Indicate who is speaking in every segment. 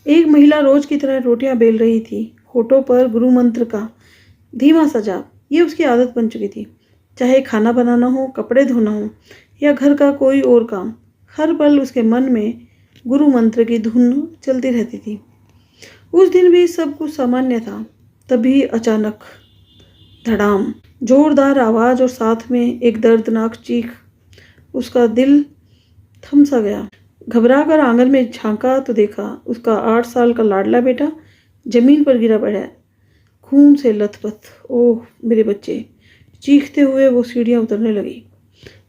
Speaker 1: एक महिला रोज की तरह रोटियां बेल रही थी, होठों पर गुरु मंत्र का धीमा सा जाप। ये उसकी आदत बन चुकी थी। चाहे खाना बनाना हो, कपड़े धोना हो या घर का कोई और काम, हर पल उसके मन में गुरु मंत्र की धुन चलती रहती थी। उस दिन भी सब कुछ सामान्य था। तभी अचानक धड़ाम, जोरदार आवाज और साथ में एक दर्दनाक चीख। उसका दिल थम सा गया। घबरा कर आंगन में झांका तो देखा उसका 8 साल का लाडला बेटा जमीन पर गिरा पड़ा है, खून से लथपथ। ओह मेरे बच्चे! चीखते हुए वो सीढ़ियां उतरने लगी।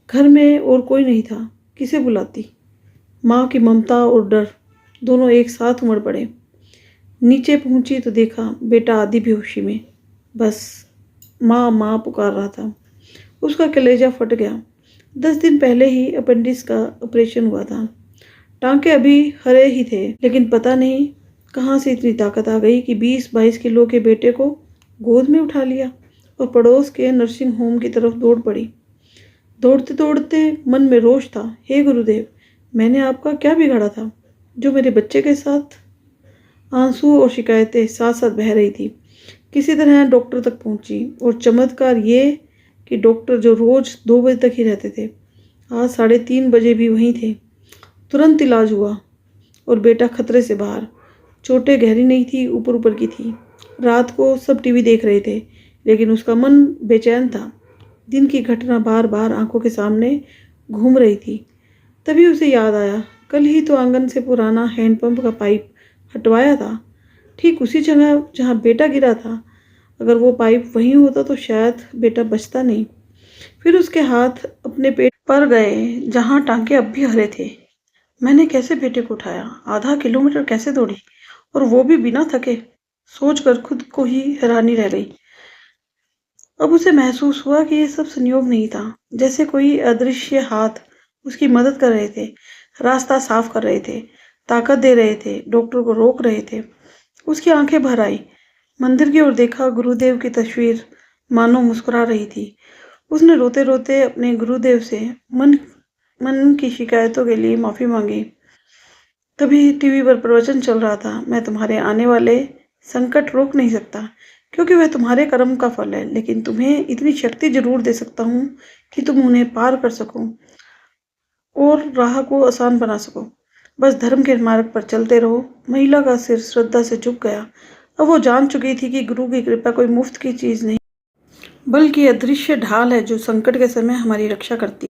Speaker 1: घर में और कोई नहीं था। किसे बुलाती? माँ की ममता और डर दोनों एक साथ उमड़ पड़े। नीचे पहुंची तो देखा बेटा आधी बेहोशी में बस माँ माँ पुकार रहा था। उसका कलेजा फट गया। 10 दिन पहले ही अपेंडिक्स का ऑपरेशन हुआ था। टांके अभी हरे ही थे, लेकिन पता नहीं कहाँ से इतनी ताकत आ गई कि 20-22 किलो के बेटे को गोद में उठा लिया और पड़ोस के नर्सिंग होम की तरफ दौड़ पड़ी। दौड़ते दौड़ते मन में रोष था, हे गुरुदेव, मैंने आपका क्या बिगाड़ा था जो मेरे बच्चे के साथ? आंसू और शिकायतें साथ साथ बह रही थी। किसी तरह डॉक्टर तक पहुंची और चमत्कार ये कि डॉक्टर जो रोज 2 बजे तक ही रहते थे, आज 3:30 बजे भी वहीं थे। तुरंत इलाज हुआ और बेटा खतरे से बाहर। चोटें गहरी नहीं थी, ऊपर ऊपर की थी। रात को सब टीवी देख रहे थे, लेकिन उसका मन बेचैन था। दिन की घटना बार बार आंखों के सामने घूम रही थी। तभी उसे याद आया, कल ही तो आंगन से पुराना हैंडपंप का पाइप हटवाया था, ठीक उसी जगह जहाँ बेटा गिरा था। अगर वो पाइप वहीं होता तो शायद बेटा बचता नहीं। फिर उसके हाथ अपने पेट पर गए जहाँ टांके अब भी हरे थे। मैंने कैसे बेटे को उठाया, आधा किलोमीटर कैसे दौड़ी, और वो भी बिना थके? सोचकर खुद को ही हैरानी रह गई। अब उसे महसूस हुआ कि ये सब संयोग नहीं था, जैसे कोई अदृश्य हाथ उसकी मदद कर रहे थे, रास्ता साफ कर रहे थे, ताकत दे रहे थे, डॉक्टर को रोक रहे थे। उसकी आंखें भर आई। मंदिर की ओर देखा, गुरुदेव की तस्वीर मानो मुस्कुरा रही थी। उसने रोते रोते अपने गुरुदेव से मन मन की शिकायतों के लिए माफी मांगी। तभी टीवी पर प्रवचन चल रहा था, मैं तुम्हारे आने वाले संकट रोक नहीं सकता क्योंकि वह तुम्हारे कर्म का फल है, लेकिन तुम्हें इतनी शक्ति जरूर दे सकता हूँ कि तुम उन्हें पार कर सको और राह को आसान बना सको। बस धर्म के मार्ग पर चलते रहो। महिला का सिर श्रद्धा से झुक गया। अब वो जान चुकी थी कि गुरु की कृपा कोई मुफ्त की चीज नहीं, बल्कि अदृश्य ढाल है जो संकट के समय हमारी रक्षा करती है।